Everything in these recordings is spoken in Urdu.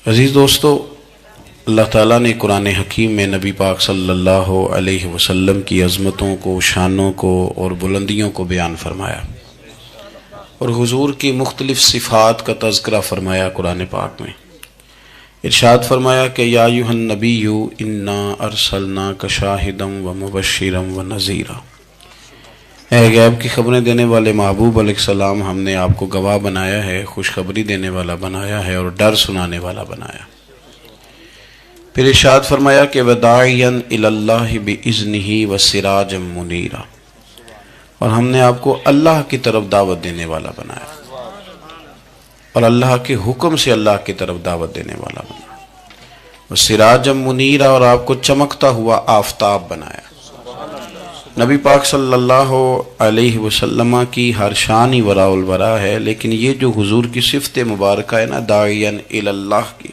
عزیز دوستو، اللہ تعالیٰ نے قرآن حکیم میں نبی پاک صلی اللہ علیہ وسلم کی عظمتوں کو، شانوں کو اور بلندیوں کو بیان فرمایا، اور حضور کی مختلف صفات کا تذکرہ فرمایا۔ قرآن پاک میں ارشاد فرمایا کہ یا ایھا النبی انا ارسلناک شاہدا ومبشرا ونذیرا، اے غیب کی خبریں دینے والے محبوب علیہ السلام، ہم نے آپ کو گواہ بنایا ہے، خوشخبری دینے والا بنایا ہے، اور ڈر سنانے والا بنایا۔ پھر ارشاد فرمایا کہ وداعیا الی اللہ باذنہ وسراجا منیرا، اور ہم نے آپ کو اللہ کی طرف دعوت دینے والا بنایا، اور اللہ کے حکم سے اللہ کی طرف دعوت دینے والا بنایا، وسراجا منیرا، اور آپ کو چمکتا ہوا آفتاب بنایا۔ نبی پاک صلی اللہ علیہ وسلم کی ہر شان ہی وراء الورا ہے، لیکن یہ جو حضور کی صفت مبارکہ ہے نا، داعیا الی اللہ کی،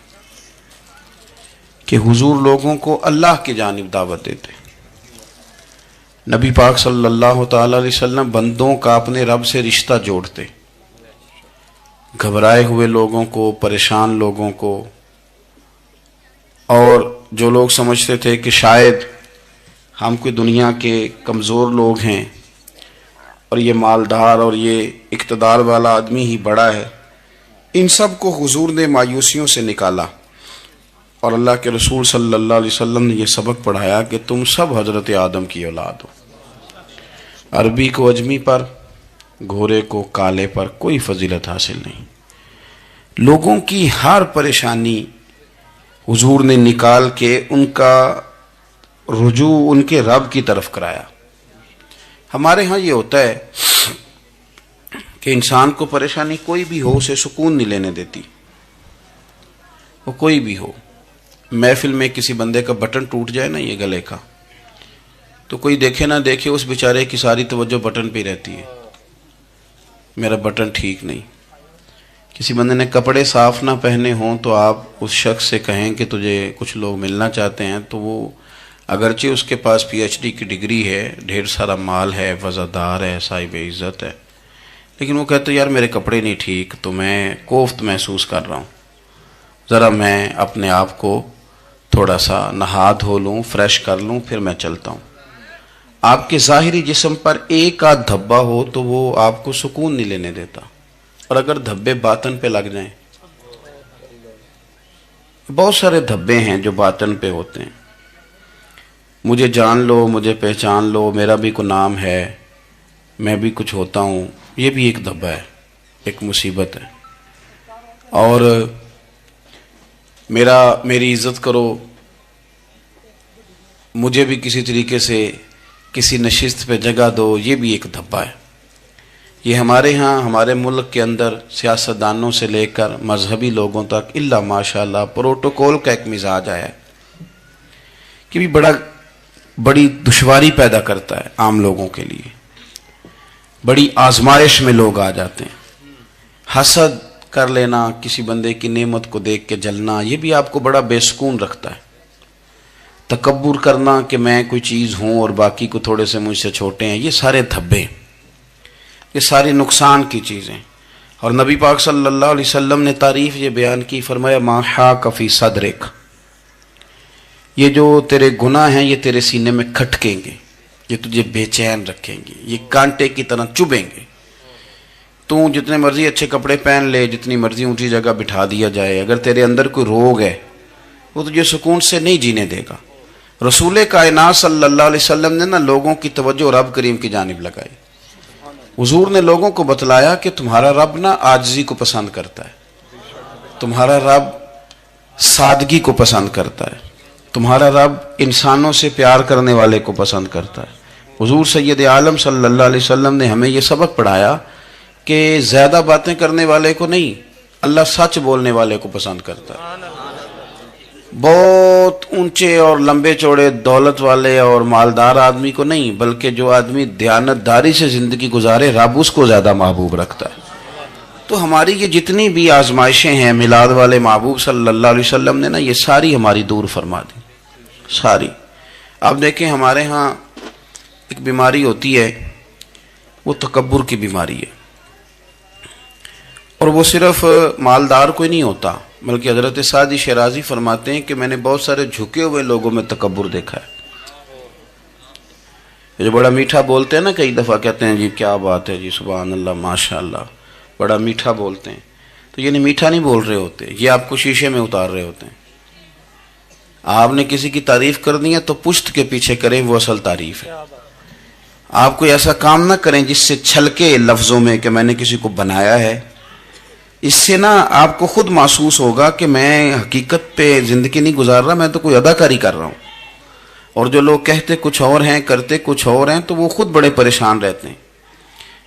کہ حضور لوگوں کو اللہ کی جانب دعوت دیتے۔ نبی پاک صلی اللہ تعالی علیہ وسلم بندوں کا اپنے رب سے رشتہ جوڑتے، گھبرائے ہوئے لوگوں کو، پریشان لوگوں کو، اور جو لوگ سمجھتے تھے کہ شاید ہم کوئی دنیا کے کمزور لوگ ہیں اور یہ مالدار اور یہ اقتدار والا آدمی ہی بڑا ہے، ان سب کو حضور نے مایوسیوں سے نکالا، اور اللہ کے رسول صلی اللہ علیہ وسلم نے یہ سبق پڑھایا کہ تم سب حضرت آدم کی اولاد ہو۔ عربی کو اجمی پر، گھورے کو کالے پر کوئی فضیلت حاصل نہیں۔ لوگوں کی ہر پریشانی حضور نے نکال کے ان کا رجوع ان کے رب کی طرف کرایا۔ ہمارے ہاں یہ ہوتا ہے کہ انسان کو پریشانی کوئی بھی ہو اسے سکون نہیں لینے دیتی، وہ کوئی بھی ہو۔ محفل میں کسی بندے کا بٹن ٹوٹ جائے نا، یہ گلے کا، تو کوئی دیکھے نہ دیکھے اس بیچارے کی ساری توجہ بٹن پہ رہتی ہے، میرا بٹن ٹھیک نہیں۔ کسی بندے نے کپڑے صاف نہ پہنے ہوں تو آپ اس شخص سے کہیں کہ تجھے کچھ لوگ ملنا چاہتے ہیں، تو وہ اگرچہ اس کے پاس پی ایچ ڈی کی ڈگری ہے، ڈھیر سارا مال ہے، وزادار ہے، صاحب عزت ہے، لیکن وہ کہتے یار میرے کپڑے نہیں ٹھیک، تو میں کوفت محسوس کر رہا ہوں، ذرا میں اپنے آپ کو تھوڑا سا نہا دھو لوں، فریش کر لوں، پھر میں چلتا ہوں۔ آپ کے ظاہری جسم پر ایک آدھ دھبا ہو تو وہ آپ کو سکون نہیں لینے دیتا، اور اگر دھبے باطن پہ لگ جائیں، بہت سارے دھبے ہیں جو باطن پہ ہوتے ہیں، مجھے جان لو، مجھے پہچان لو، میرا بھی کوئی نام ہے، میں بھی کچھ ہوتا ہوں، یہ بھی ایک دھبا ہے، ایک مصیبت ہے۔ اور میری عزت کرو، مجھے بھی کسی طریقے سے کسی نشست پہ جگہ دو، یہ بھی ایک دھبا ہے۔ یہ ہمارے ہاں، ہمارے ملک کے اندر سیاستدانوں سے لے کر مذہبی لوگوں تک الا ماشاءاللہ پروٹوکول کا ایک مزاج آیا ہے کہ بھی بڑی دشواری پیدا کرتا ہے عام لوگوں کے لیے، بڑی آزمائش میں لوگ آ جاتے ہیں۔ حسد کر لینا، کسی بندے کی نعمت کو دیکھ کے جلنا، یہ بھی آپ کو بڑا بے سکون رکھتا ہے۔ تکبر کرنا کہ میں کوئی چیز ہوں اور باقی کو تھوڑے سے مجھ سے چھوٹے ہیں، یہ سارے دھبے، یہ ساری نقصان کی چیزیں۔ اور نبی پاک صلی اللہ علیہ وسلم نے تعریف یہ بیان کی، فرمایا ما حاک فی صدرک، یہ جو تیرے گناہ ہیں یہ تیرے سینے میں کھٹکیں گے، یہ تجھے بے چین رکھیں گے، یہ کانٹے کی طرح چبھیں گے۔ تو جتنے مرضی اچھے کپڑے پہن لے، جتنی مرضی اونچی جگہ بٹھا دیا جائے، اگر تیرے اندر کوئی روگ ہے وہ تجھے سکون سے نہیں جینے دے گا۔ رسول کائنات صلی اللہ علیہ وسلم نے نا لوگوں کی توجہ رب کریم کی جانب لگائی۔ حضور نے لوگوں کو بتلایا کہ تمہارا رب نا عاجزی کو پسند کرتا ہے، تمہارا رب سادگی کو پسند کرتا ہے، تمہارا رب انسانوں سے پیار کرنے والے کو پسند کرتا ہے۔ حضور سید عالم صلی اللہ علیہ وسلم نے ہمیں یہ سبق پڑھایا کہ زیادہ باتیں کرنے والے کو نہیں، اللہ سچ بولنے والے کو پسند کرتا ہے۔ بہت اونچے اور لمبے چوڑے دولت والے اور مالدار آدمی کو نہیں، بلکہ جو آدمی دیانت داری سے زندگی گزارے، رب اس کو زیادہ محبوب رکھتا ہے۔ تو ہماری یہ جتنی بھی آزمائشیں ہیں، میلاد والے محبوب صلی اللہ علیہ وسلم نے نا یہ ساری ہماری دور فرما دی، ساری۔ آپ دیکھیں ہمارے ہاں ایک بیماری ہوتی ہے، وہ تکبر کی بیماری ہے، اور وہ صرف مالدار کوئی نہیں ہوتا، بلکہ حضرت سعدی شیرازی فرماتے ہیں کہ میں نے بہت سارے جھکے ہوئے لوگوں میں تکبر دیکھا ہے. جو بڑا میٹھا بولتے ہیں نا، کئی دفعہ کہتے ہیں جی کیا بات ہے جی، سبحان اللہ، ماشاء اللہ، بڑا میٹھا بولتے ہیں، تو یعنی میٹھا نہیں بول رہے ہوتے، یہ آپ کو شیشے میں اتار رہے ہوتے ہیں. آپ نے کسی کی تعریف کرنی ہے تو پشت کے پیچھے کریں، وہ اصل تعریف ہے. آپ کوئی ایسا کام نہ کریں جس سے چھلکے لفظوں میں کہ میں نے کسی کو بنایا ہے. اس سے نا آپ کو خود محسوس ہوگا کہ میں حقیقت پہ زندگی نہیں گزار رہا، میں تو کوئی اداکاری کر رہا ہوں. اور جو لوگ کہتے کچھ اور ہیں کرتے کچھ اور ہیں تو وہ خود بڑے پریشان رہتے ہیں.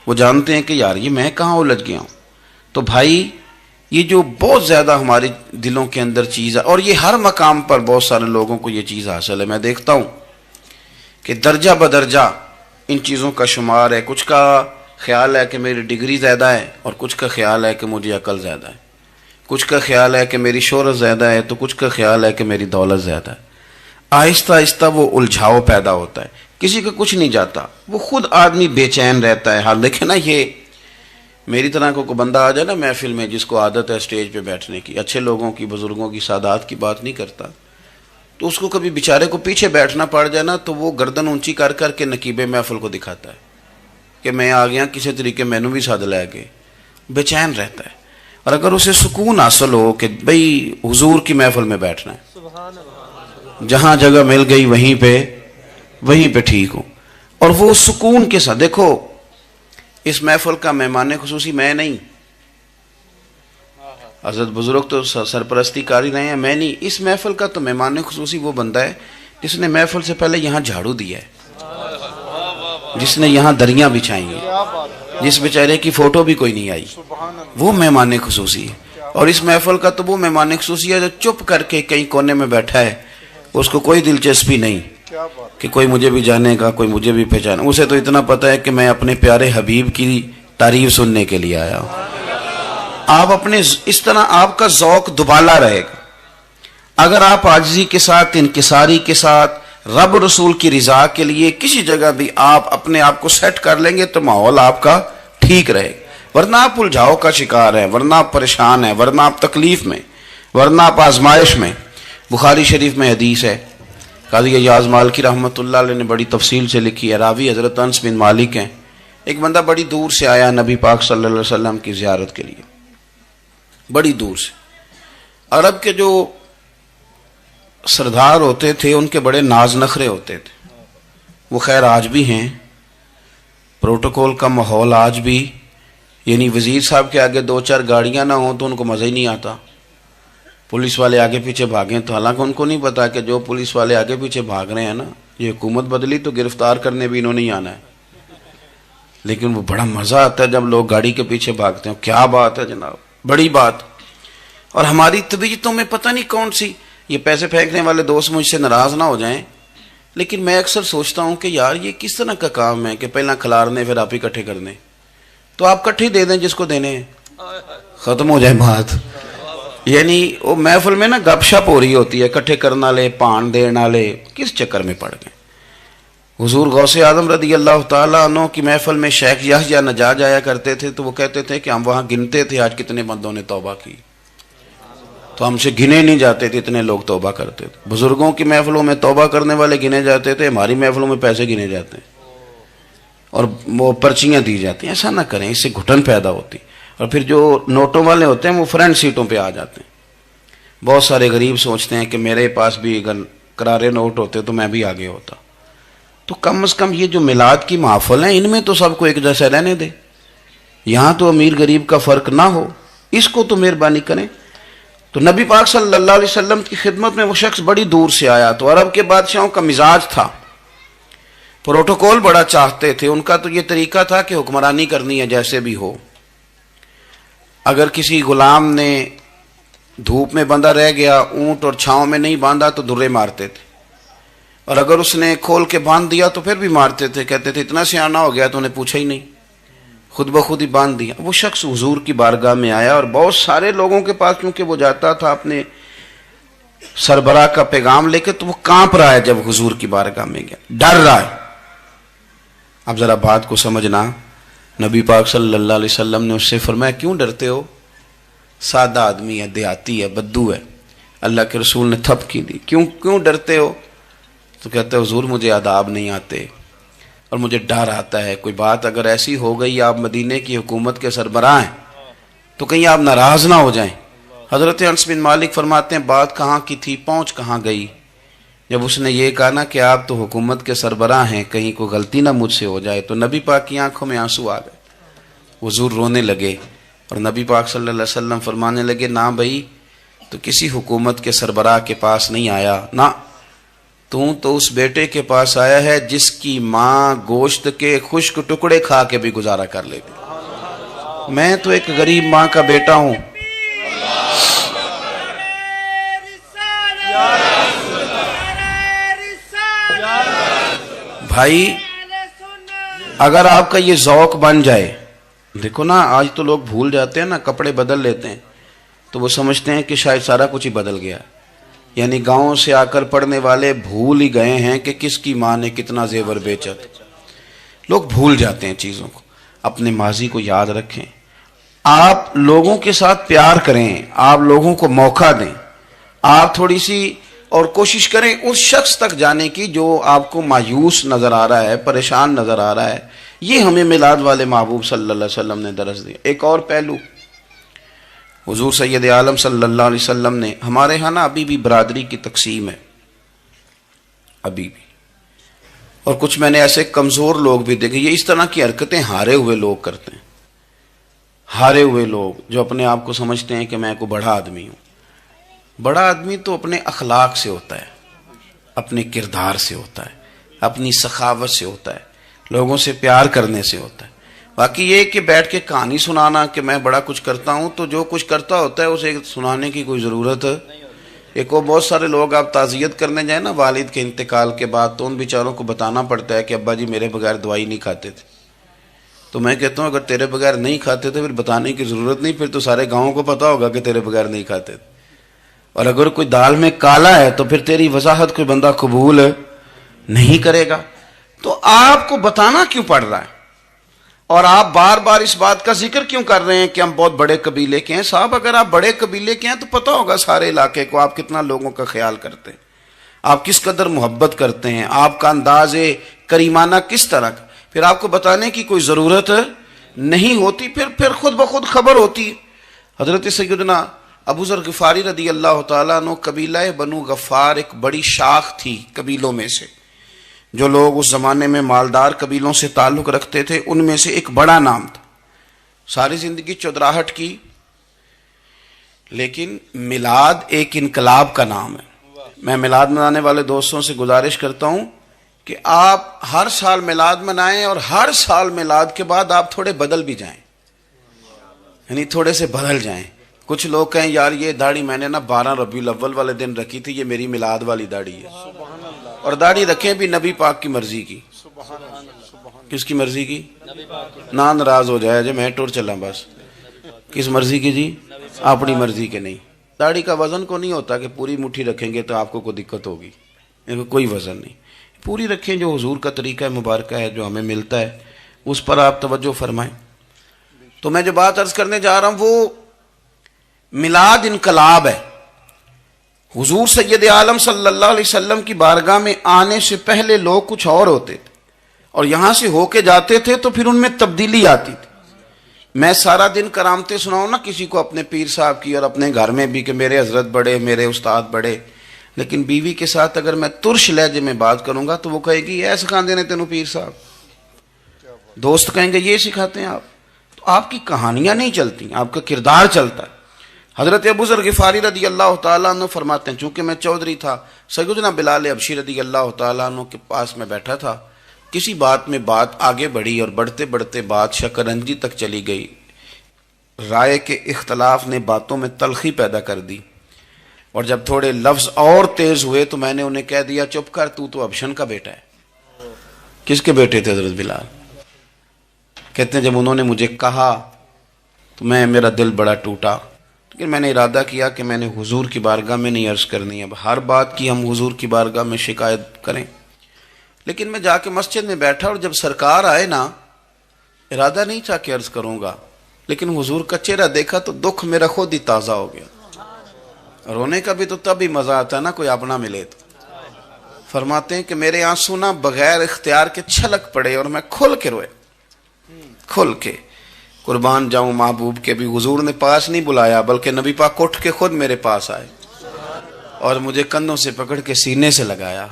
وہ جانتے ہیں کہ یار یہ میں کہاں الجھ گیا ہوں. تو بھائی یہ جو بہت زیادہ ہمارے دلوں کے اندر چیز ہے، اور یہ ہر مقام پر بہت سارے لوگوں کو یہ چیز حاصل ہے. میں دیکھتا ہوں کہ درجہ بدرجہ ان چیزوں کا شمار ہے. کچھ کا خیال ہے کہ میری ڈگری زیادہ ہے، اور کچھ کا خیال ہے کہ مجھے عقل زیادہ ہے. کچھ کا خیال ہے کہ میری شہرت زیادہ ہے، تو کچھ کا خیال ہے کہ میری دولت زیادہ ہے. آہستہ آہستہ وہ الجھاؤ پیدا ہوتا ہے. کسی کا کچھ نہیں جاتا، وہ خود آدمی بے چین رہتا ہے. حال دیکھیں نا، یہ میری طرح کو بندہ آ جائے نا محفل میں، جس کو عادت ہے اسٹیج پہ بیٹھنے کی، اچھے لوگوں کی، بزرگوں کی، سادات کی بات نہیں کرتا، تو اس کو کبھی بیچارے کو پیچھے بیٹھنا پڑ جائے نا، تو وہ گردن اونچی کر کر کے نقیب محفل کو دکھاتا ہے کہ میں آ گیا، کسی طریقے مینو بھی ساتھ لے کے، بے چین رہتا ہے. اور اگر اسے سکون حاصل ہو کہ بھئی حضور کی محفل میں بیٹھنا ہے، جہاں جگہ مل گئی وہیں پہ ٹھیک ہوں، اور وہ سکون کے ساتھ. دیکھو اس محفل کا مہمان خصوصی میں نہیں، حضرت بزرگ تو سرپرستی کاری رہے ہیں، میں نہیں. اس محفل کا تو مہمان خصوصی وہ بندہ ہے جس نے محفل سے پہلے یہاں جھاڑو دیا ہے، جس نے یہاں دریاں بچھائی ہیں، جس بیچارے کی فوٹو بھی کوئی نہیں آئی، وہ مہمان خصوصی ہے. اور اس محفل کا تو وہ مہمان خصوصی ہے جو چپ کر کے کہیں کونے میں بیٹھا ہے، اس کو کوئی دلچسپی نہیں کہ کوئی مجھے بھی جانے گا، کوئی مجھے بھی پہچانے. اسے تو اتنا پتہ ہے کہ میں اپنے پیارے حبیب کی تعریف سننے کے لیے آیا ہوں. آپ اپنے اس طرح آپ کا ذوق دوبالا رہے گا. اگر آپ عاجزی کے ساتھ، انکساری کے ساتھ، رب رسول کی رضا کے لیے کسی جگہ بھی آپ اپنے آپ کو سیٹ کر لیں گے تو ماحول آپ کا ٹھیک رہے گا. ورنہ آپ الجھاؤ کا شکار ہیں، ورنہ آپ پریشان ہیں، ورنہ آپ تکلیف میں، ورنہ آپ آزمائش میں. بخاری شریف میں حدیث ہے، قاضی ایاز مالکی رحمۃ اللہ علیہ نے بڑی تفصیل سے لکھی ہے. راوی حضرت انس بن مالک ہیں. ایک بندہ بڑی دور سے آیا نبی پاک صلی اللہ علیہ وسلم کی زیارت کے لیے، بڑی دور سے. عرب کے جو سردار ہوتے تھے ان کے بڑے ناز نخرے ہوتے تھے. وہ خیر آج بھی ہیں، پروٹوکول کا ماحول آج بھی، یعنی وزیر صاحب کے آگے 2-4 گاڑیاں نہ ہوں تو ان کو مزہ ہی نہیں آتا. پولیس والے آگے پیچھے بھاگیں تو حالانکہ ان کو نہیں پتا کہ جو پولیس والے آگے پیچھے بھاگ رہے ہیں نا، یہ حکومت بدلی تو گرفتار کرنے بھی انہوں نے ہی آنا ہے. لیکن وہ بڑا مزہ آتا ہے جب لوگ گاڑی کے پیچھے بھاگتے ہیں. کیا بات ہے جناب، بڑی بات. اور ہماری طبیعتوں میں پتہ نہیں کون سی، یہ پیسے پھینکنے والے دوست مجھ سے ناراض نہ ہو جائیں، لیکن میں اکثر سوچتا ہوں کہ یار یہ کس طرح کا کام ہے کہ پہلا کھلارنے پھر آپ اکٹھے کرنے. تو آپ کٹھے دے دیں جس کو دینے ہیں، ختم ہو جائے بات. یعنی وہ محفل میں نا گپ شپ ہو رہی ہوتی ہے، اکٹھے کرنا لے، پان دینا لے، کس چکر میں پڑ گئے. حضور غوث اعظم رضی اللہ تعالیٰ عنہ کی محفل میں شیخ یحییٰ نجار آیا کرتے تھے تو وہ کہتے تھے کہ ہم وہاں گنتے تھے آج کتنے بندوں نے توبہ کی، تو ہم سے گنے نہیں جاتے تھے، اتنے لوگ توبہ کرتے تھے. بزرگوں کی محفلوں میں توبہ کرنے والے گنے جاتے تھے، ہماری محفلوں میں پیسے گنے جاتے ہیں اور وہ پرچیاں دی جاتی ہیں. ایسا نہ کریں، اس سے گھٹن پیدا ہوتی. اور پھر جو نوٹوں والے ہوتے ہیں وہ فرنٹ سیٹوں پہ آ جاتے ہیں. بہت سارے غریب سوچتے ہیں کہ میرے پاس بھی اگر کرارے نوٹ ہوتے تو میں بھی آگے ہوتا. تو کم از کم یہ جو میلاد کی محافل ہیں ان میں تو سب کو ایک جیسا رہنے دے. یہاں تو امیر غریب کا فرق نہ ہو، اس کو تو مہربانی کریں. تو نبی پاک صلی اللہ علیہ وسلم کی خدمت میں وہ شخص بڑی دور سے آیا. تو عرب کے بادشاہوں کا مزاج تھا، پروٹوکول بڑا چاہتے تھے. ان کا تو یہ طریقہ تھا کہ حکمرانی کرنی ہے جیسے بھی ہو. اگر کسی غلام نے دھوپ میں بندھا رہ گیا، اونٹ اور چھاؤں میں نہیں باندھا تو درے مارتے تھے، اور اگر اس نے کھول کے باندھ دیا تو پھر بھی مارتے تھے. کہتے تھے اتنا سیاںا ہو گیا تو انہیں پوچھا ہی نہیں، خود بخود ہی باندھ دیا. وہ شخص حضور کی بارگاہ میں آیا اور بہت سارے لوگوں کے پاس کیونکہ وہ جاتا تھا اپنے سربراہ کا پیغام لے کے، تو وہ کانپ رہا ہے جب حضور کی بارگاہ میں گیا، ڈر رہا ہے. اب ذرا بات کو سمجھنا، نبی پاک صلی اللہ علیہ وسلم نے اس سے فرمایا کیوں ڈرتے ہو؟ سادہ آدمی ہے، دیہاتی ہے، بدو ہے. اللہ کے رسول نے تھپکی دی. کیوں ڈرتے ہو؟ تو کہتے ہیں حضور مجھے آداب نہیں آتے اور مجھے ڈر آتا ہے، کوئی بات اگر ایسی ہو گئی آپ مدینے کی حکومت کے سربراہ ہیں تو کہیں آپ ناراض نہ ہو جائیں. حضرت انس بن مالک فرماتے ہیں بات کہاں کی تھی، پہنچ کہاں گئی. جب اس نے یہ کہا نا کہ آپ تو حکومت کے سربراہ ہیں، کہیں کوئی غلطی نہ مجھ سے ہو جائے، تو نبی پاک کی آنکھوں میں آنسو آ گئے. حضور رونے لگے اور نبی پاک صلی اللہ علیہ وسلم فرمانے لگے نہ بھائی تو کسی حکومت کے سربراہ کے پاس نہیں آیا، نہ تو اس بیٹے کے پاس آیا ہے جس کی ماں گوشت کے خشک ٹکڑے کھا کے بھی گزارا کر لیتی. میں تو ایک غریب ماں کا بیٹا ہوں. بھائی اگر آپ کا یہ ذوق بن جائے، دیکھو نا آج تو لوگ بھول جاتے ہیں نا، کپڑے بدل لیتے ہیں تو وہ سمجھتے ہیں کہ شاید سارا کچھ ہی بدل گیا. یعنی گاؤں سے آ کر پڑھنے والے بھول ہی گئے ہیں کہ کس کی ماں نے کتنا زیور بیچا تھا. لوگ بھول جاتے ہیں چیزوں کو. اپنے ماضی کو یاد رکھیں. آپ لوگوں کے ساتھ پیار کریں، آپ لوگوں کو موقع دیں، آپ تھوڑی سی اور کوشش کریں اس شخص تک جانے کی جو آپ کو مایوس نظر آ رہا ہے، پریشان نظر آ رہا ہے. یہ ہمیں میلاد والے محبوب صلی اللہ علیہ وسلم نے درس دیا. ایک اور پہلو، حضور سید عالم صلی اللہ علیہ وسلم نے، ہمارے ہاں نا ابھی بھی برادری کی تقسیم ہے، ابھی بھی، اور کچھ میں نے ایسے کمزور لوگ بھی دیکھے. یہ اس طرح کی حرکتیں ہارے ہوئے لوگ کرتے ہیں. ہارے ہوئے لوگ جو اپنے آپ کو سمجھتے ہیں کہ میں کوئی بڑا آدمی ہوں. بڑا آدمی تو اپنے اخلاق سے ہوتا ہے، اپنے کردار سے ہوتا ہے، اپنی سخاوت سے ہوتا ہے، لوگوں سے پیار کرنے سے ہوتا ہے. باقی یہ کہ بیٹھ کے کہانی سنانا کہ میں بڑا کچھ کرتا ہوں، تو جو کچھ کرتا ہوتا ہے اسے سنانے کی کوئی ضرورت ہے. ایک وہ بہت سارے لوگ آپ تعزیت کرنے جائیں نا والد کے انتقال کے بعد، تو ان بیچاروں کو بتانا پڑتا ہے کہ ابا جی میرے بغیر دوائی نہیں کھاتے تھے. تو میں کہتا ہوں اگر تیرے بغیر نہیں کھاتے تھے پھر بتانے کی ضرورت نہیں، پھر تو سارے گاؤں کو پتا ہوگا کہ تیرے بغیر نہیں کھاتے تھے. اور اگر کوئی دال میں کالا ہے تو پھر تیری وضاحت کوئی بندہ قبول نہیں کرے گا. تو آپ کو بتانا کیوں پڑ رہا ہے اور آپ بار بار اس بات کا ذکر کیوں کر رہے ہیں کہ ہم بہت بڑے قبیلے کے ہیں؟ صاحب اگر آپ بڑے قبیلے کے ہیں تو پتہ ہوگا سارے علاقے کو آپ کتنا لوگوں کا خیال کرتے ہیں، آپ کس قدر محبت کرتے ہیں، آپ کا انداز کریمانہ کس طرح کا. پھر آپ کو بتانے کی کوئی ضرورت نہیں ہوتی، پھر خود بخود خبر ہوتی. حضرت سیدنا ابو ذر غفاری رضی اللہ تعالیٰ عنہ، قبیلہ بنو غفار ایک بڑی شاخ تھی قبیلوں میں سے. جو لوگ اس زمانے میں مالدار قبیلوں سے تعلق رکھتے تھے ان میں سے ایک بڑا نام تھا. ساری زندگی چودراہٹ کی، لیکن میلاد ایک انقلاب کا نام ہے. میں میلاد منانے والے دوستوں سے گزارش کرتا ہوں کہ آپ ہر سال میلاد منائیں اور ہر سال میلاد کے بعد آپ تھوڑے بدل بھی جائیں، یعنی تھوڑے سے بدل جائیں. کچھ لوگ کہیں یار یہ داڑھی میں نے نا 12 ربیع الاول والے دن رکھی تھی، یہ میری میلاد والی داڑھی ہے. اور داڑھی رکھیں بھی نبی پاک کی مرضی کی. کس کی مرضی کی؟ نہ ناراض ہو جائے جب میں ٹور چلا بس. کس مرضی کی جی؟ اپنی مرضی کے نہیں. داڑھی کا وزن کو نہیں ہوتا کہ پوری مٹھی رکھیں گے تو آپ کو کوئی دقت ہوگی، کوئی وزن نہیں. پوری رکھیں، جو حضور کا طریقہ مبارکہ ہے جو ہمیں ملتا ہے اس پر آپ توجہ فرمائیں. تو میں جو بات عرض کرنے جا رہا ہوں وہ میلاد انقلاب ہے. حضور سید عالم صلی اللہ علیہ وسلم کی بارگاہ میں آنے سے پہلے لوگ کچھ اور ہوتے تھے اور یہاں سے ہو کے جاتے تھے تو پھر ان میں تبدیلی آتی تھی. میں سارا دن کرامتیں سناؤں نا کسی کو اپنے پیر صاحب کی اور اپنے گھر میں بھی کہ میرے حضرت بڑے، میرے استاد بڑے، لیکن بیوی کے ساتھ اگر میں ترش لہجے میں بات کروں گا تو وہ کہے گی اے سکھاندے نے تینوں پیر صاحب. دوست کہیں گے یہ سکھاتے ہیں آپ. تو آپ کی کہانیاں نہیں چلتی، آپ کا کردار چلتا ہے. حضرت ابو ذر غفاری رضی اللہ تعالیٰ عنہ فرماتے ہیں چونکہ میں چودھری تھا، سیدنا بلال حبشی رضی اللہ تعالیٰ عنہ کے پاس میں بیٹھا تھا. کسی بات میں بات آگے بڑھی اور بڑھتے بڑھتے بات شکرنجی تک چلی گئی. رائے کے اختلاف نے باتوں میں تلخی پیدا کر دی اور جب تھوڑے لفظ اور تیز ہوئے تو میں نے انہیں کہہ دیا چپ کر، تو ابشن کا بیٹا ہے. کس کے بیٹے تھے حضرت بلال؟ کہتے ہیں جب انہوں نے مجھے کہا تو میرا دل بڑا ٹوٹا، لیکن میں نے ارادہ کیا کہ میں نے حضور کی بارگاہ میں نہیں عرض کرنی. اب ہر بات کی ہم حضور کی بارگاہ میں شکایت کریں. لیکن میں جا کے مسجد میں بیٹھا اور جب سرکار آئے نا، ارادہ نہیں تھا کہ عرض کروں گا، لیکن حضور کا چہرہ دیکھا تو دکھ میرا خود ہی تازہ ہو گیا. رونے کا بھی تو تب ہی مزہ آتا ہے نا کوئی اپنا ملے تو. فرماتے ہیں کہ میرے آنسو نہ بغیر اختیار کے چھلک پڑے اور میں کھل کے روئے, کھل کے. قربان جاؤں محبوب کے بھی حضور نے پاس نہیں بلایا, بلکہ نبی پاک اٹھ کے خود میرے پاس آئے اور مجھے کندھوں سے پکڑ کے سینے سے لگایا,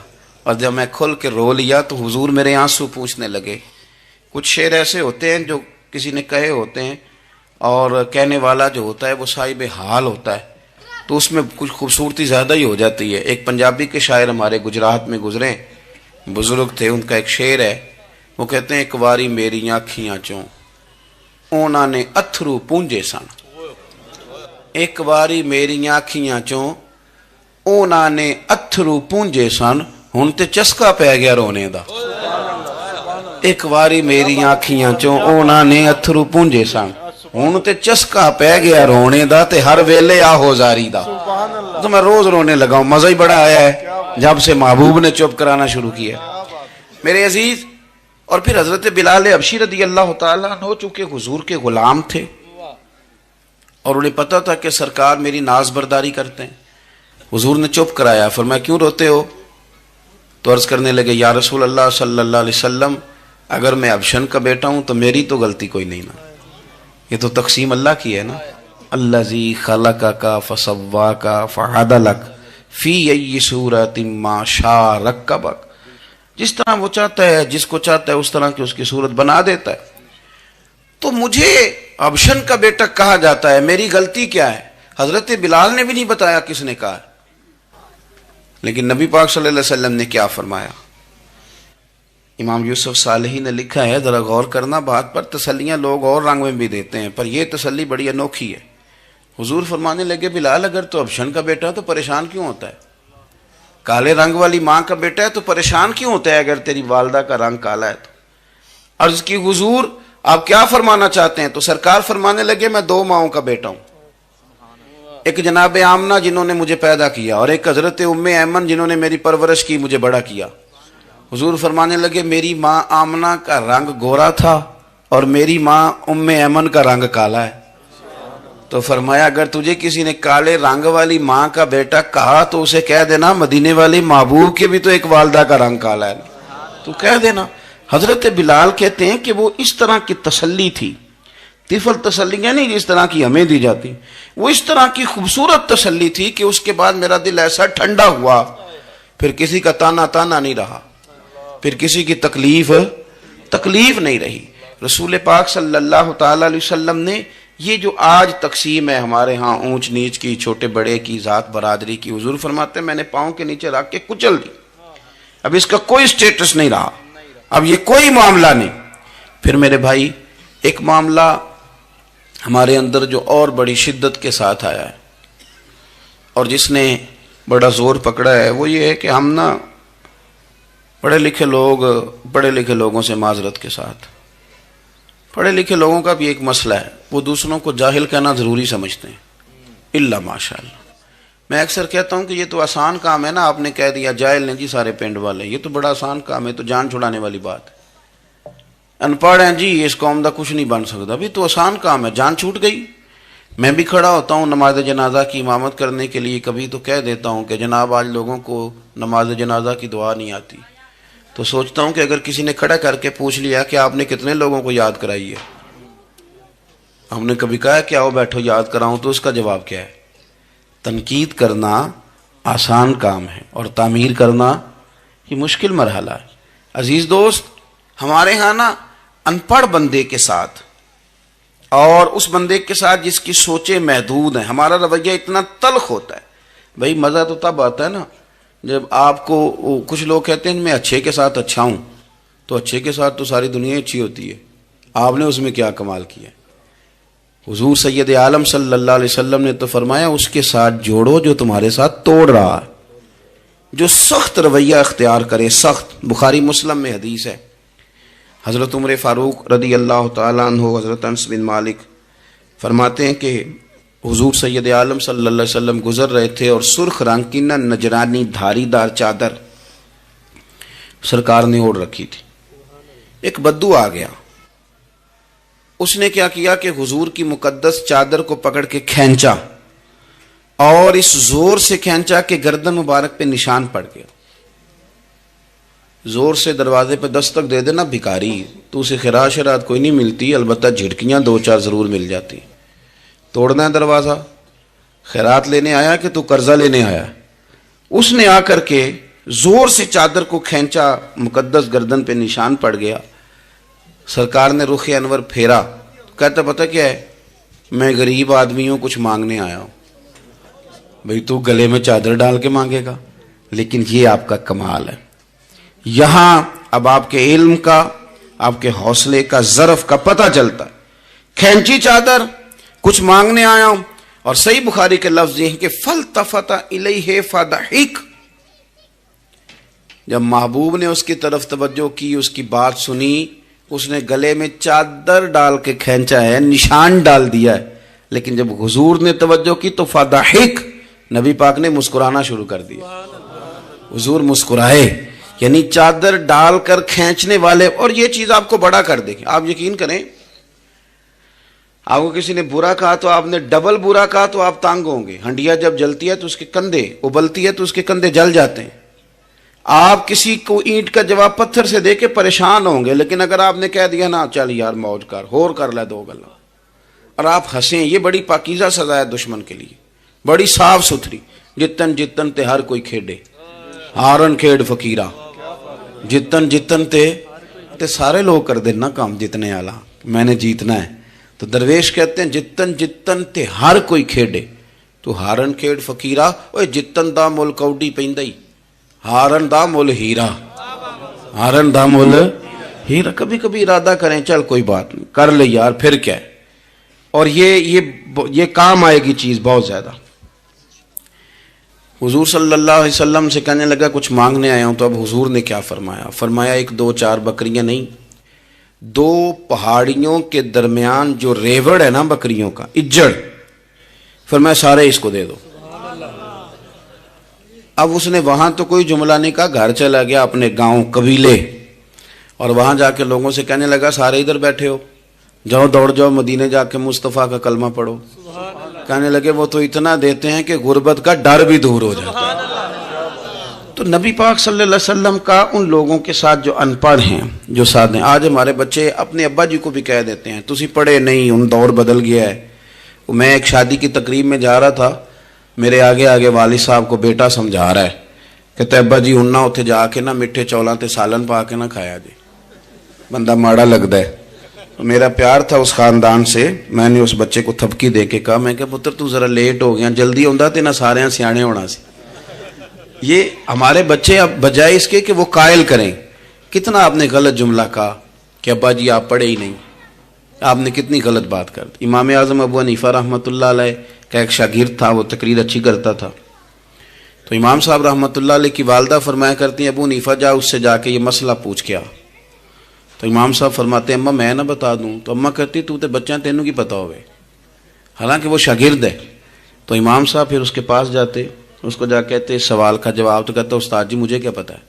اور جب میں کھل کے رو لیا تو حضور میرے آنسو پوچھنے لگے. کچھ شعر ایسے ہوتے ہیں جو کسی نے کہے ہوتے ہیں, اور کہنے والا جو ہوتا ہے وہ صاحب حال ہوتا ہے, تو اس میں کچھ خوبصورتی زیادہ ہی ہو جاتی ہے. ایک پنجابی کے شاعر ہمارے گجرات میں گزرے, بزرگ تھے, ان کا ایک شعر ہے, وہ کہتے ہیں ایک واری میری آنکھیاں چوں اونا نے اتھرو پونجے سن, ایک واری میری آنکھیاں چوں اونا نے اتھرو پونجے سن, ہن تے چسکا پہ گیا رونے دا. ایک واری میری آنکھیاں چوں اونا نے اتھرو پونجے سن, ہن تے چسکا پہ گیا رونے دا, تے ہر ویلے آہو زاری دا. تو میں روز رونے لگا ہوں, مزہ ہی بڑا آیا ہے جب سے محبوب نے چپ کرانا شروع کیا میرے عزیز. اور پھر حضرت بلال حبشی رضی اللہ تعالیٰ عنہ چونکہ حضور کے غلام تھے اور انہیں پتا تھا کہ سرکار میری ناز برداری کرتے ہیں, حضور نے چپ کرایا. فرمایا کیوں روتے ہو؟ تو عرض کرنے لگے یا رسول اللہ صلی اللہ علیہ وسلم, اگر میں ابشن کا بیٹا ہوں تو میری تو غلطی کوئی نہیں نا, یہ تو تقسیم اللہ کی ہے نا. الذی خلقک فسواک فعدلک فی ای صورت ما شاء رکبک, جس طرح وہ چاہتا ہے, جس کو چاہتا ہے اس طرح کی اس کی صورت بنا دیتا ہے. تو مجھے ابشن کا بیٹا کہا جاتا ہے, میری غلطی کیا ہے؟ حضرت بلال نے بھی نہیں بتایا کس نے کہا, لیکن نبی پاک صلی اللہ علیہ وسلم نے کیا فرمایا. امام یوسف صالحی نے لکھا ہے, ذرا غور کرنا بات پر, تسلیاں لوگ اور رنگ میں بھی دیتے ہیں پر یہ تسلی بڑی انوکھی ہے. حضور فرمانے لگے بلال اگر تو ابشن کا بیٹا تو پریشان کیوں ہوتا ہے؟ کالے رنگ والی ماں کا بیٹا ہے تو پریشان کیوں ہوتا ہے اگر تیری والدہ کا رنگ کالا ہے تو؟ عرض کی حضور آپ کیا فرمانا چاہتے ہیں؟ تو سرکار فرمانے لگے میں دو ماؤں کا بیٹا ہوں, ایک جناب آمنہ جنہوں نے مجھے پیدا کیا, اور ایک حضرت ام ایمن جنہوں نے میری پرورش کی, مجھے بڑا کیا. حضور فرمانے لگے میری ماں آمنہ کا رنگ گورا تھا اور میری ماں ام ایمن کا رنگ کالا ہے. تو فرمایا اگر تجھے کسی نے کالے رنگ والی ماں کا بیٹا کہا تو اسے کہہ دینا مدینے والی محبوب کے بھی تو ایک والدہ کا رنگ کالا ہے, تو کہہ دینا. حضرت بلال کہتے ہیں کہ وہ اس طرح کی تسلی تھی, طفل تسلیاں نہیں جس طرح کی ہمیں دی جاتی, وہ اس طرح کی خوبصورت تسلی تھی کہ اس کے بعد میرا دل ایسا ٹھنڈا ہوا, پھر کسی کا تانا تانا نہیں رہا, پھر کسی کی تکلیف نہیں رہی. رسول پاک صلی اللہ تعالی علیہ وسلم نے یہ جو آج تقسیم ہے ہمارے ہاں اونچ نیچ کی, چھوٹے بڑے کی, ذات برادری کی, حضور فرماتے ہیں میں نے پاؤں کے نیچے رکھ کے کچل دی, اب اس کا کوئی سٹیٹس نہیں رہا, اب یہ کوئی معاملہ نہیں. پھر میرے بھائی ایک معاملہ ہمارے اندر جو اور بڑی شدت کے ساتھ آیا ہے اور جس نے بڑا زور پکڑا ہے, وہ یہ ہے کہ ہم نا پڑھے لکھے لوگوں سے معذرت کے ساتھ, پڑھے لکھے لوگوں کا بھی ایک مسئلہ ہے, وہ دوسروں کو جاہل کہنا ضروری سمجھتے ہیں الا ماشاء اللہ. میں اکثر کہتا ہوں کہ یہ تو آسان کام ہے نا, آپ نے کہہ دیا جاہل نے جی سارے پنڈ والے, یہ تو بڑا آسان کام ہے, تو جان چھڑانے والی بات ہے. ان پڑھ ہیں جی اس قوم دا کچھ نہیں بن سکتا, بھی تو آسان کام ہے, جان چھوٹ گئی. میں بھی کھڑا ہوتا ہوں نماز جنازہ کی امامت کرنے کے لیے, کبھی تو کہہ دیتا ہوں کہ جناب آج لوگوں کو نماز جنازہ کی دعا نہیں آتی, تو سوچتا ہوں کہ اگر کسی نے کھڑا کر کے پوچھ لیا کہ آپ نے کتنے لوگوں کو یاد کرائی ہے, ہم نے کبھی کہا کہ آؤ بیٹھو یاد کراؤں, تو اس کا جواب کیا ہے؟ تنقید کرنا آسان کام ہے اور تعمیر کرنا یہ مشکل مرحلہ ہے. عزیز دوست, ہمارے ہاں نا ان پڑھ بندے کے ساتھ اور اس بندے کے ساتھ جس کی سوچیں محدود ہیں, ہمارا رویہ اتنا تلخ ہوتا ہے. بھائی مزہ تو تب آتا ہے نا جب آپ کو, کچھ لوگ کہتے ہیں میں اچھے کے ساتھ اچھا ہوں, تو اچھے کے ساتھ تو ساری دنیا اچھی ہوتی ہے, آپ نے اس میں کیا کمال کیا؟ حضور سید عالم صلی اللہ علیہ وسلم نے تو فرمایا اس کے ساتھ جوڑو جو تمہارے ساتھ توڑ رہا ہے, جو سخت رویہ اختیار کرے, سخت. بخاری مسلم میں حدیث ہے, حضرت عمر فاروق رضی اللہ تعالیٰ عنہ, حضرت انس بن مالک فرماتے ہیں کہ حضور سید عالم صلی اللہ علیہ وسلم گزر رہے تھے اور سرخ رنگ کی نہ نجرانی دھاری دار چادر سرکار نے اوڑھ رکھی تھی. ایک بدو آ گیا, اس نے کیا کیا کہ حضور کی مقدس چادر کو پکڑ کے کھینچا اور اس زور سے کھینچا کہ گردن مبارک پہ نشان پڑ گیا. زور سے دروازے پہ دستک دے دینا بھکاری، تو اسے خراش شرات کوئی نہیں ملتی، البتہ جھٹکیاں دو چار ضرور مل جاتی. توڑنا ہے دروازہ، خیرات لینے آیا کہ تو قرضہ لینے آیا؟ اس نے آ کر کے زور سے چادر کو کھینچا، مقدس گردن پہ نشان پڑ گیا. سرکار نے رخ انور پھیرا، کہتا پتہ کیا ہے، میں غریب آدمی ہوں، کچھ مانگنے آیا ہوں. بھئی تو گلے میں چادر ڈال کے مانگے گا؟ لیکن یہ آپ کا کمال ہے. یہاں اب آپ کے علم کا، آپ کے حوصلے کا، ظرف کا پتہ چلتا ہے. کھینچی چادر، کچھ مانگنے آیا ہوں. اور صحیح بخاری کے لفظ یہ ہیں کہ فَالْتَفَتَ إِلَيْهِ فَضَحِكَ. جب محبوب نے اس کی طرف توجہ کی، اس کی بات سنی، اس نے گلے میں چادر ڈال کے کھینچا ہے، نشان ڈال دیا ہے. لیکن جب حضور نے توجہ کی تو فَضَحِكَ، نبی پاک نے مسکرانا شروع کر دیا. حضور مسکرائے، یعنی چادر ڈال کر کھینچنے والے. اور یہ چیز آپ کو بڑا کر دے گی. آپ یقین کریں، آپ کو کسی نے برا کہا تو آپ نے ڈبل برا کہا تو آپ تانگ ہوں گے. ہنڈیا جب جلتی ہے تو اس کے کندھے، ابلتی ہے تو اس کے کندھے جل جاتے ہیں. آپ کسی کو اینٹ کا جواب پتھر سے دے کے پریشان ہوں گے، لیکن اگر آپ نے کہہ دیا نا چل یار موج کر، ہور کر لے دو گلا، اور آپ ہنسیں، یہ بڑی پاکیزہ سزا ہے دشمن کے لیے، بڑی صاف ستھری. جتن جتن تے ہر کوئی کھیڈے، ہارن کھیڈ فقیرہ. جتن جتن تے سارے لوگ کر دینا کام، جتنے آلہ میں نے جیتنا ہے. تو درویش کہتے ہیں جتن جتن تے ہر کوئی کھیڈے، تو ہارن کھیڈ فقیرہ. اوے جتن دا مل کوڈی پیندا ہی، ہارن دا مل ہیرا، ہارن دا مل ہیرا. کبھی کبھی ارادہ کریں چل کوئی بات نہیں کر لے یار، پھر کیا ہے. اور یہ کام آئے گی چیز بہت زیادہ. حضور صلی اللہ علیہ وسلم سے کہنے لگا کچھ مانگنے آیا ہوں. تو اب حضور نے کیا فرمایا؟ فرمایا ایک دو چار بکریاں نہیں، دو پہاڑیوں کے درمیان جو ریوڑ ہے نا بکریوں کا، اجڑ، فرمایا سارے اس کو دے دو. اب اس نے وہاں تو کوئی جملہ نہیں کہا، گھر چلا گیا اپنے گاؤں قبیلے، اور وہاں جا کے لوگوں سے کہنے لگا سارے ادھر بیٹھے ہو، جاؤ دوڑ جاؤ مدینے جا کے مصطفیٰ کا کلمہ پڑھو. کہنے لگے وہ تو اتنا دیتے ہیں کہ غربت کا ڈر بھی دور ہو جاتا ہے. تو نبی پاک صلی اللہ علیہ وسلم کا ان لوگوں کے ساتھ جو ان پڑھ ہیں، جو ساتھ ہیں. آج ہمارے بچے اپنے ابا جی کو بھی کہہ دیتے ہیں تسی پڑھے نہیں، ان دور بدل گیا ہے. میں ایک شادی کی تقریب میں جا رہا تھا، میرے آگے آگے والد صاحب کو بیٹا سمجھا رہا ہے، کہتے ابا جی ہن نہ اتنے جا کے نہ میٹھے چولاں تے سالن پا کے نہ کھایا جی، بندہ ماڑا لگتا ہے. میرا پیار تھا اس خاندان سے، میں نے اس بچے کو تھپکی دے کے کہا، میں کہ پتر تو ذرا لیٹ ہو گیا، جلدی ہوندا تے نہ سارے سیانے ہونا سی. یہ ہمارے بچے اب بجائے اس کے کہ وہ قائل کریں، کتنا آپ نے غلط جملہ کہا کہ ابا جی آپ پڑھے ہی نہیں، آپ نے کتنی غلط بات کر دی. امام اعظم ابو حنیفہ رحمۃ اللہ علیہ کا ایک شاگرد تھا، وہ تقریر اچھی کرتا تھا. تو امام صاحب رحمۃ اللہ علیہ کی والدہ فرمایا کرتی ہیں ابو حنیفہ جا اس سے جا کے یہ مسئلہ پوچھ کے آ. تو امام صاحب فرماتے ہیں اماں میں نہ بتا دوں. تو اماں کہتی تو تے بچہ تینوں کی پتہ ہوئے، حالانکہ وہ شاگرد ہے. تو امام صاحب پھر اس کے پاس جاتے، اس کو جا کہتے اس سوال کا جواب. تو کہتا استاد جی مجھے کیا پتہ ہے،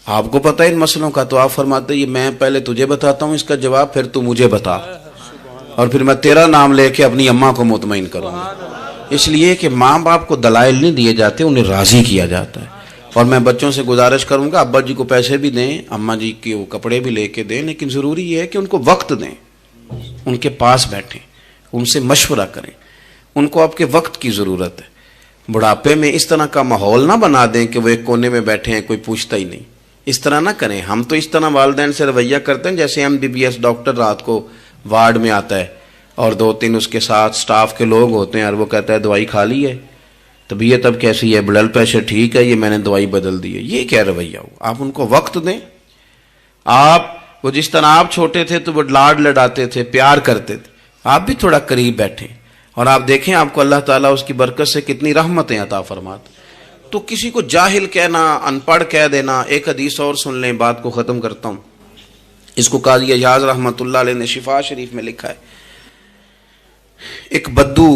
آپ کو پتہ ہے ان مسئلوں کا. تو آپ فرماتے یہ میں پہلے تجھے بتاتا ہوں اس کا جواب، پھر تو مجھے بتا، اور پھر میں تیرا نام لے کے اپنی اماں کو مطمئن کروں گا. اس لیے کہ ماں باپ کو دلائل نہیں دیے جاتے، انہیں راضی کیا جاتا ہے. اور میں بچوں سے گزارش کروں گا ابا جی کو پیسے بھی دیں، اماں جی کے وہ کپڑے بھی لے کے دیں، لیکن ضروری یہ ہے کہ ان کو وقت دیں، ان کے پاس بیٹھیں، ان سے مشورہ کریں. ان کو آپ کے وقت کی ضرورت ہے. بڑھاپے میں اس طرح کا ماحول نہ بنا دیں کہ وہ ایک کونے میں بیٹھے ہیں، کوئی پوچھتا ہی نہیں. اس طرح نہ کریں. ہم تو اس طرح والدین سے رویہ کرتے ہیں جیسے MBBS ڈاکٹر رات کو وارڈ میں آتا ہے اور دو تین اس کے ساتھ سٹاف کے لوگ ہوتے ہیں، اور وہ کہتا ہے دوائی کھا لی ہے، طبیعت اب کیسی ہے، بلڈ پریشر ٹھیک ہے، یہ میں نے دوائی بدل دی ہے. یہ کیا رویہ ہو؟ آپ ان کو وقت دیں. وہ جس طرح آپ چھوٹے تھے تو وہ لاڈ لڈاتے تھے، پیار کرتے تھے، آپ بھی تھوڑا قریب بیٹھیں اور آپ دیکھیں آپ کو اللہ تعالیٰ اس کی برکت سے کتنی رحمتیں عطا فرماتے. تو کسی کو جاہل کہنا، ان پڑھ کہہ دینا. ایک حدیث اور سن لیں، بات کو ختم کرتا ہوں. اس کو قاضی ایاز رحمۃ اللہ علیہ نے شفا شریف میں لکھا ہے. ایک بدو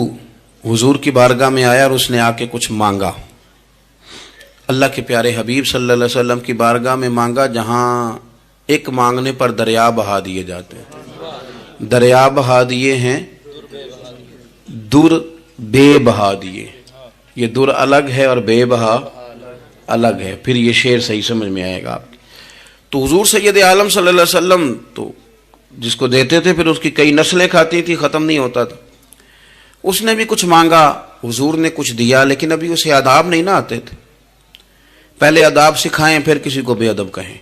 حضور کی بارگاہ میں آیا اور اس نے آ کے کچھ مانگا. اللہ کے پیارے حبیب صلی اللہ علیہ وسلم کی بارگاہ میں مانگا جہاں ایک مانگنے پر دریا بہا دیے جاتے ہیں. دریا بہا دیے ہیں، در بے بہا دیے. یہ در الگ ہے اور بے بہا الگ ہے. پھر یہ شعر صحیح سمجھ میں آئے گا آپ. تو حضور سید عالم صلی اللہ علیہ وسلم تو جس کو دیتے تھے پھر اس کی کئی نسلیں کھاتی تھی، ختم نہیں ہوتا تھا. اس نے بھی کچھ مانگا، حضور نے کچھ دیا، لیکن ابھی اسے آداب نہیں نہ آتے تھے. پہلے آداب سکھائیں پھر کسی کو بے ادب کہیں،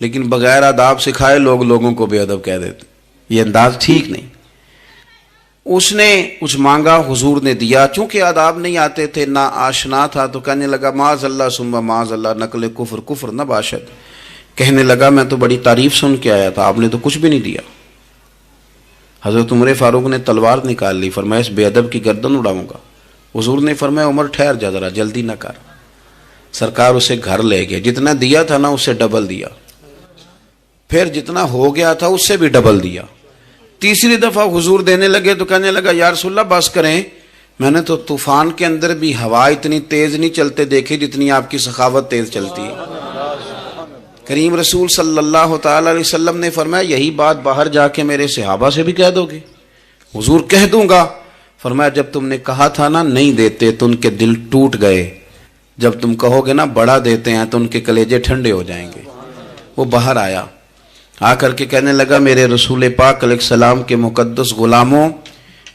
لیکن بغیر آداب سکھائے لوگ لوگوں کو بے ادب کہہ دیتے. یہ انداز ٹھیک نہیں. اس نے کچھ مانگا، حضور نے دیا. چونکہ آداب نہیں آتے تھے، نہ آشنا تھا، تو کہنے لگا معاذ اللہ ثم معاذ اللہ، نقل کفر کفر نہ باشد. کہنے لگا میں تو بڑی تعریف سن کے آیا تھا، آپ نے تو کچھ بھی نہیں دیا. حضرت عمر فاروق نے تلوار نکال لی، فرمایا اس بے ادب کی گردن اڑاؤں گا. حضور نے فرمایا عمر ٹھہر جا ذرا، جلدی نہ کر. سرکار اسے گھر لے گئے. جتنا دیا تھا نا اس سے ڈبل دیا، پھر جتنا ہو گیا تھا اس سے بھی ڈبل دیا. تیسری دفعہ حضور دینے لگے تو کہنے لگا یا رسول اللہ بس کریں، میں نے تو طوفان کے اندر بھی ہوا اتنی تیز نہیں چلتے دیکھی جتنی آپ کی سخاوت تیز چلتی ہے. کریم رسول صلی اللہ تعالی علیہ وسلم نے فرمایا یہی بات باہر جا کے میرے صحابہ سے بھی کہہ دو گے؟ حضور کہہ دوں گا. فرمایا جب تم نے کہا تھا نا نہیں دیتے تو ان کے دل ٹوٹ گئے، جب تم کہو گے نا بڑا دیتے ہیں تو ان کے کلیجے ٹھنڈے ہو جائیں گے. وہ باہر آیا، آ کر کے کہنے لگا میرے رسول پاک علیہ السلام کے مقدس غلاموں،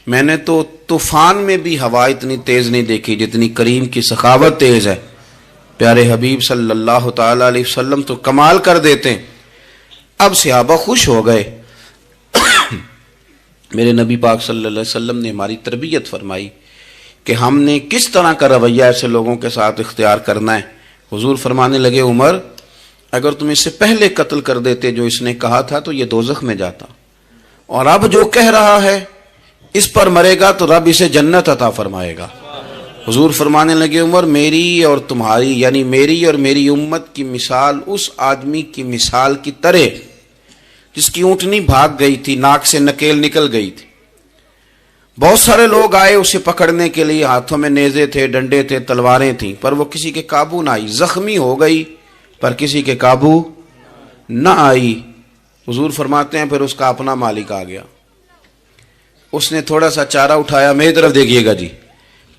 میں نے تو طوفان میں بھی ہوا اتنی تیز نہیں دیکھی جتنی کریم کی سخاوت تیز ہے. پیارے حبیب صلی اللہ تعالی علیہ وسلم تو کمال کر دیتے ہیں. اب صحابہ خوش ہو گئے. میرے نبی پاک صلی اللہ علیہ وسلم نے ہماری تربیت فرمائی کہ ہم نے کس طرح کا رویہ ایسے لوگوں کے ساتھ اختیار کرنا ہے. حضور فرمانے لگے عمر اگر تم اس سے پہلے قتل کر دیتے جو اس نے کہا تھا تو یہ دوزخ میں جاتا، اور اب جو کہہ رہا ہے اس پر مرے گا تو رب اسے جنت عطا فرمائے گا. حضور فرمانے لگے عمر میری اور تمہاری یعنی میری اور میری امت کی مثال اس آدمی کی مثال کی طرح جس کی اونٹنی بھاگ گئی تھی، ناک سے نکیل نکل گئی تھی. بہت سارے لوگ آئے اسے پکڑنے کے لیے، ہاتھوں میں نیزے تھے، ڈنڈے تھے، تلواریں تھیں، پر وہ کسی کے قابو نہ آئی. زخمی ہو گئی پر کسی کے قابو نہ آئی. حضور فرماتے ہیں پھر اس کا اپنا مالک آ گیا. اس نے تھوڑا سا چارہ اٹھایا، میری طرف دیکھیے گا جی،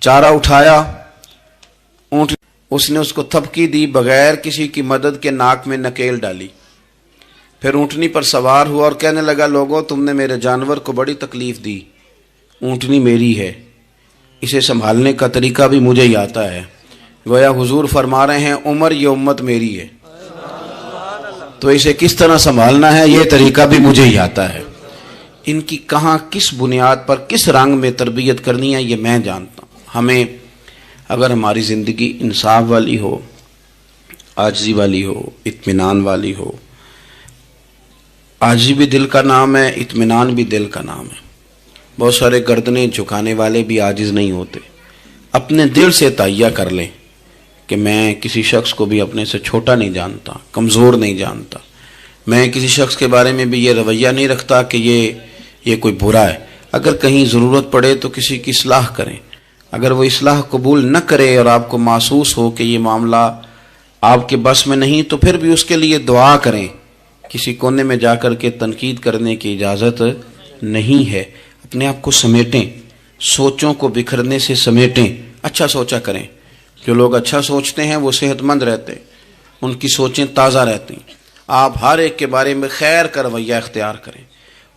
چارہ اٹھایا، اونٹ اس نے اس کو تھپکی دی، بغیر کسی کی مدد کے ناک میں نکیل ڈالی. پھر اونٹنی پر سوار ہوا اور کہنے لگا لوگوں تم نے میرے جانور کو بڑی تکلیف دی، اونٹنی میری ہے، اسے سنبھالنے کا طریقہ بھی مجھے ہی آتا ہے. گویا حضور فرما رہے ہیں عمر یہ امت میری ہے تو اسے کس طرح سنبھالنا ہے یہ طریقہ بھی مجھے ہی آتا ہے. ان کی کہاں کس بنیاد پر کس رنگ میں تربیت کرنی ہے یہ میں جانتا ہوں. ہمیں اگر ہماری زندگی انصاف والی ہو، عاجزی والی ہو، اطمینان والی ہو، عاجزی بھی دل کا نام ہے، اطمینان بھی دل کا نام ہے. بہت سارے گردنیں جھکانے والے بھی عاجز نہیں ہوتے. اپنے دل سے تہیہ کر لیں کہ میں کسی شخص کو بھی اپنے سے چھوٹا نہیں جانتا، کمزور نہیں جانتا. میں کسی شخص کے بارے میں بھی یہ رویہ نہیں رکھتا کہ یہ کوئی برا ہے. اگر کہیں ضرورت پڑے تو کسی کی اصلاح کریں. اگر وہ اصلاح قبول نہ کرے اور آپ کو محسوس ہو کہ یہ معاملہ آپ کے بس میں نہیں تو پھر بھی اس کے لیے دعا کریں. کسی کونے میں جا کر کے تنقید کرنے کی اجازت نہیں ہے. اپنے آپ کو سمیٹیں، سوچوں کو بکھرنے سے سمیٹیں، اچھا سوچا کریں. جو لوگ اچھا سوچتے ہیں وہ صحت مند رہتے ہیں، ان کی سوچیں تازہ رہتی ہیں. آپ ہر ایک کے بارے میں خیر کا رویہ اختیار کریں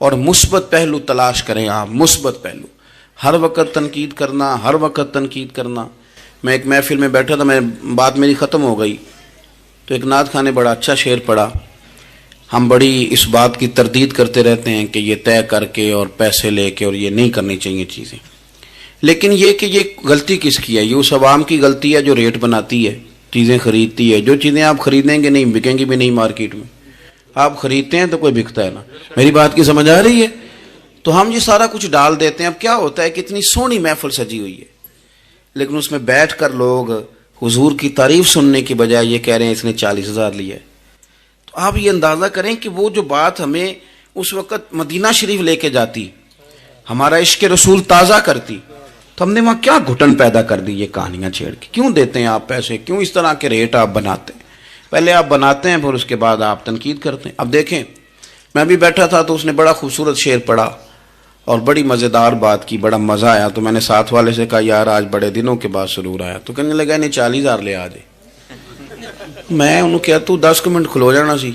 اور مثبت پہلو تلاش کریں. آپ مثبت پہلو، ہر وقت تنقید کرنا. میں ایک محفل میں بیٹھا تھا، بات میری ختم ہو گئی تو ایک نعت خواں نے بڑا اچھا شعر پڑھا. ہم بڑی اس بات کی تردید کرتے رہتے ہیں کہ یہ طے کر کے اور پیسے لے کے اور یہ نہیں کرنی چاہیے چیزیں، لیکن یہ کہ یہ غلطی کس کی ہے؟ یہ اس عوام کی غلطی ہے جو ریٹ بناتی ہے، چیزیں خریدتی ہے. جو چیزیں آپ خریدیں گے نہیں بکیں گی بھی نہیں مارکیٹ میں. آپ خریدتے ہیں تو کوئی بکتا ہے نا. میری بات کی سمجھ آ رہی ہے؟ تو ہم یہ سارا کچھ ڈال دیتے ہیں. اب کیا ہوتا ہے کہ اتنی سونی محفل سجی ہوئی ہے لیکن اس میں بیٹھ کر لوگ حضور کی تعریف سننے کی بجائے یہ کہہ رہے ہیں اس نے 40,000 لیا ہے. تو آپ یہ اندازہ کریں کہ وہ جو بات ہمیں اس وقت مدینہ شریف لے کے جاتی، ہمارا عشق رسول تازہ کرتی، تو ہم نے وہاں کیا گھٹن پیدا کر دی یہ کہانیاں چھیڑ کے. کیوں دیتے ہیں آپ پیسے؟ کیوں اس طرح کے ریٹ آپ بناتے ہیں؟ پہلے آپ بناتے ہیں پھر اس کے بعد آپ تنقید کرتے ہیں. اب دیکھیں میں بھی بیٹھا تھا تو اس نے بڑا خوبصورت شعر پڑھا اور بڑی مزیدار بات کی, بڑا مزہ آیا. تو میں نے ساتھ والے سے کہا یار آج بڑے دنوں کے بعد سرور آیا. تو کہنے لگا نہیں 40,000 لے آ جائے. میں انہوں کہا تو 10 منٹ کھلو جانا سی,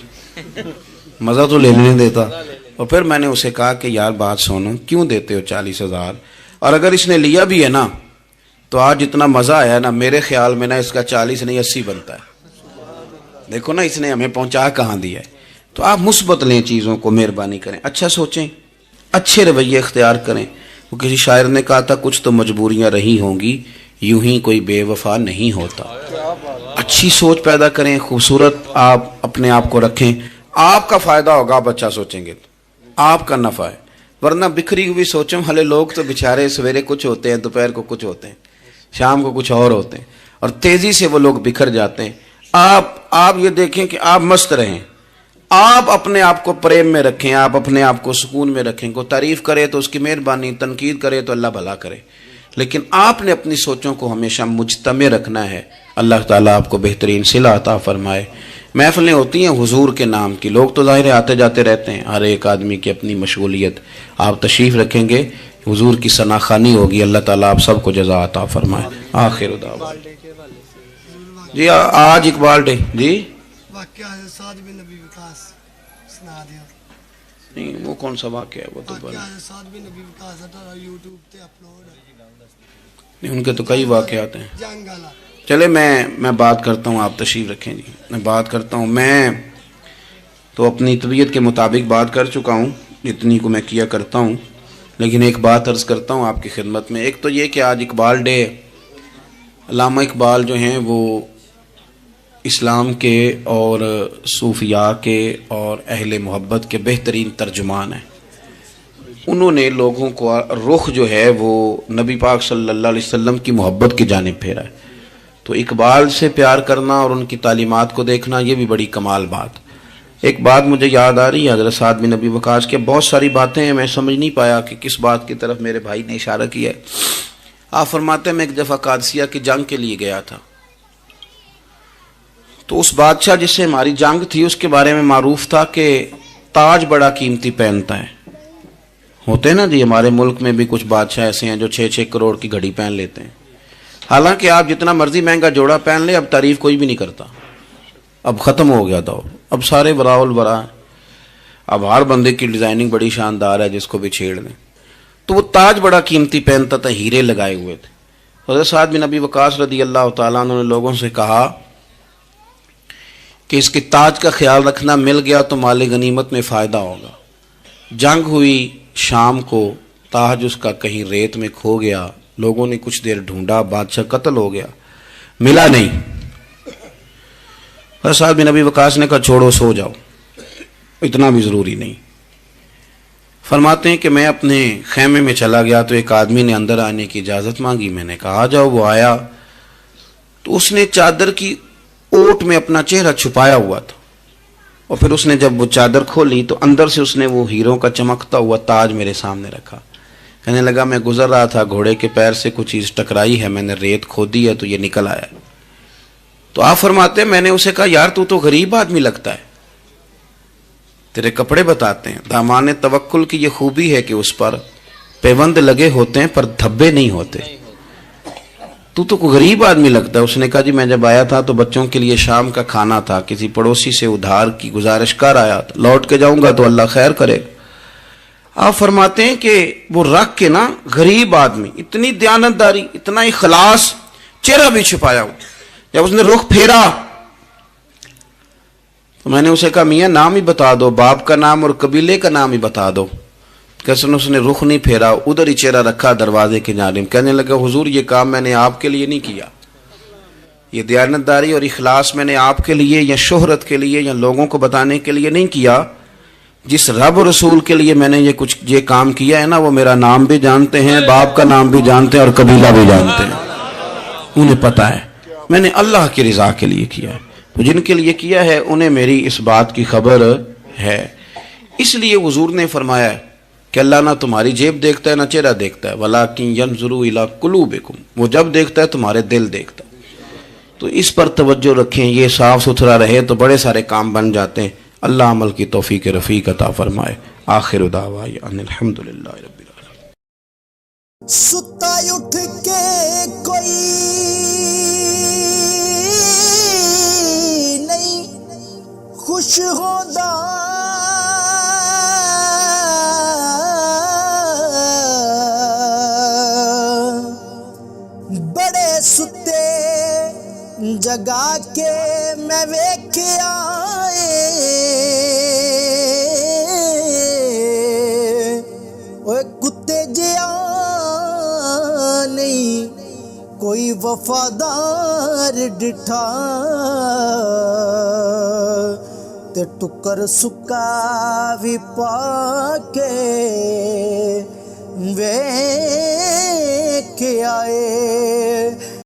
مزہ تو لینے نہیں دیتا. اور پھر میں نے اسے کہا کہ یار بات سنو, کیوں دیتے ہو 40,000, اور اگر اس نے لیا بھی ہے نا تو آج اتنا مزہ آیا نا, میرے خیال میں نا اس کا 40 نہیں 80 بنتا ہے. دیکھو نا اس نے ہمیں پہنچا کہاں دیا ہے. تو آپ مثبت لیں چیزوں کو, مہربانی کریں, اچھا سوچیں, اچھے رویے اختیار کریں. وہ کسی شاعر نے کہا تھا کچھ تو مجبوریاں رہی ہوں گی, یوں ہی کوئی بے وفا نہیں ہوتا. اچھی سوچ پیدا کریں, خوبصورت آپ اپنے آپ کو رکھیں. آپ کا فائدہ ہوگا, آپ اچھا سوچیں گے تو آپ کا نفع ہے. ورنہ بکھری ہوئی سوچوں والے لوگ تو بیچارے سویرے کچھ ہوتے ہیں, دوپہر کو کچھ ہوتے ہیں, شام کو کچھ اور ہوتے ہیں, اور تیزی سے وہ لوگ بکھر جاتے ہیں. آپ یہ دیکھیں کہ آپ مست رہیں, آپ اپنے آپ کو پریم میں رکھیں, آپ اپنے آپ کو سکون میں رکھیں. کو تعریف کرے تو اس کی مہربانی, تنقید کرے تو اللہ بھلا کرے, لیکن آپ نے اپنی سوچوں کو ہمیشہ مجتمع رکھنا ہے. اللہ تعالیٰ آپ کو بہترین صلہ عطا فرمائے. محفلیں ہوتی ہیں حضور کے نام کی, لوگ تو ظاہر آتے جاتے رہتے ہیں, ہر ایک آدمی کی اپنی مشغولیت. آپ تشریف رکھیں گے, حضور کی ثنا خوانی ہوگی. اللہ تعالیٰ آپ سب کو جزا عطا فرمائے. آخر دعوانا جی آج اقبال ڈے جی واقعہ ہے سعد بن نبی وقاص سنا دیا. نہیں وہ کون سا واقعہ ہے, وہ تو واقعہ ہے سعد بن نبی وقاص یوٹیوب تے اپلوڈ ہے. ان کے تو کئی واقعات ہیں. جنگ والا چلے میں بات کرتا ہوں, آپ تشریف رکھیں جی. میں بات کرتا ہوں. میں تو اپنی طبیعت کے مطابق بات کر چکا ہوں, اتنی کو میں کیا کرتا ہوں, لیکن ایک بات عرض کرتا ہوں آپ کی خدمت میں. ایک تو یہ کہ آج اقبال ڈے. علامہ اقبال جو ہیں وہ اسلام کے اور صوفیاء کے اور اہل محبت کے بہترین ترجمان ہیں. انہوں نے لوگوں کو رخ جو ہے وہ نبی پاک صلی اللہ علیہ وسلم کی محبت کی جانب پھیرا ہے. تو اقبال سے پیار کرنا اور ان کی تعلیمات کو دیکھنا یہ بھی بڑی کمال بات. ایک بات مجھے یاد آ رہی ہے حضرت سعد بن نبی وقاص کے, بہت ساری باتیں ہیں, میں سمجھ نہیں پایا کہ کس بات کی طرف میرے بھائی نے اشارہ کیا ہے. آپ فرماتے ہیں میں ایک دفعہ قادسیہ کی جنگ کے لیے گیا تھا, تو اس بادشاہ جس سے ہماری جنگ تھی اس کے بارے میں معروف تھا کہ تاج بڑا قیمتی پہنتا ہے. ہوتے ہیں نا جی, ہمارے ملک میں بھی کچھ بادشاہ ایسے ہیں جو 6-6 کروڑ کی گھڑی پہن لیتے ہیں. حالانکہ آپ جتنا مرضی مہنگا جوڑا پہن لیں, اب تعریف کوئی بھی نہیں کرتا. اب ختم ہو گیا دور, اب سارے براء البراء. اب ہر بندے کی ڈیزائننگ بڑی شاندار ہے, جس کو بھی چھیڑ لیں. تو وہ تاج بڑا قیمتی پہنتا تھا, ہیرے لگائے ہوئے تھے. حضرت سعد بن نبی وقاص رضی اللہ تعالیٰ عنہ نے لوگوں سے کہا کہ اس کے تاج کا خیال رکھنا, مل گیا تو مال غنیمت میں فائدہ ہوگا. جنگ ہوئی شام کو, تاج اس کا کہیں ریت میں کھو گیا. لوگوں نے کچھ دیر ڈھونڈا, بادشاہ قتل ہو گیا, ملا نہیں. حضرت سعد بن نبی وقاص نے کہا چھوڑو, سو جاؤ, اتنا بھی ضروری نہیں. فرماتے ہیں کہ میں اپنے خیمے میں چلا گیا تو ایک آدمی نے اندر آنے کی اجازت مانگی. میں نے کہا آ جاؤ. وہ آیا تو اس نے چادر کی اوٹ میں اپنا چہرہ چھپایا ہوا تھا, اور پھر اس نے جب وہ چادر کھولی تو اندر سے اس نے وہ ہیروں کا چمکتا ہوا تاج میرے سامنے رکھا. کہنے لگا میں گزر رہا تھا, گھوڑے کے پیر سے کچھ چیز ٹکرائی ہے, میں نے ریت کھودی ہے تو یہ نکل آیا. تو آپ فرماتے ہیں میں نے اسے کہا یار تو غریب آدمی لگتا ہے, تیرے کپڑے بتاتے ہیں. دامان توکل کی یہ خوبی ہے کہ اس پر پیوند لگے ہوتے ہیں پر دھبے نہیں ہوتے. تو غریب آدمی لگتا ہے. اس نے کہا جی میں جب آیا تھا تو بچوں کے لیے شام کا کھانا تھا, کسی پڑوسی سے ادھار کی گزارش کر آیا, لوٹ کے جاؤں گا تو اللہ خیر کرے. آپ فرماتے ہیں کہ وہ رکھ کے نا غریب آدمی, اتنی دیانتداری, اتنا اخلاص, چہرہ بھی چھپایا ہو. جب اس نے رخ پھیرا تو میں نے اسے کہا میاں نام ہی بتا دو, باپ کا نام اور قبیلے کا نام ہی بتا دو. کیسے اس نے رخ نہیں پھیرا, ادھر ہی چہرہ رکھا دروازے کے جانب. کہنے لگا حضور یہ کام میں نے آپ کے لیے نہیں کیا, یہ دیانتداری اور اخلاص میں نے آپ کے لیے یا شہرت کے لیے یا لوگوں کو بتانے کے لیے نہیں کیا. جس رب و رسول کے لیے میں نے یہ کام کیا ہے نا, وہ میرا نام بھی جانتے ہیں, باپ کا نام بھی جانتے ہیں اور قبیلہ بھی جانتے ہیں. انہیں پتا ہے میں نے اللہ کی رضا کے لیے کیا ہے. تو جن کے لیے کیا ہے انہیں میری اس بات کی خبر ہے. اس لیے حضور نے فرمایا کہ اللہ نہ تمہاری جیب دیکھتا ہے نہ چہرہ دیکھتا ہے, وَلَٰكِن يَنْظُرُ إِلَىٰ قُلُوبِكُمْ, وہ جب دیکھتا ہے تمہارے دل دیکھتا ہے. تو اس پر توجہ رکھیں, یہ صاف ستھرا رہے تو بڑے سارے کام بن جاتے ہیں. اللہ عمل کی توفیق رفیق عطا فرمائے. آخر دعوانا ان الحمدللہ رب العالمین. ستا اٹھ کے کوئی نہیں خوش ہوندا بڑے ستے جگا کے میں ویکھیا اوے کتے جیا نہیں کوئی وفادار ڈٹھا تے ٹکر سکا بھی پا کے ویکھ آئے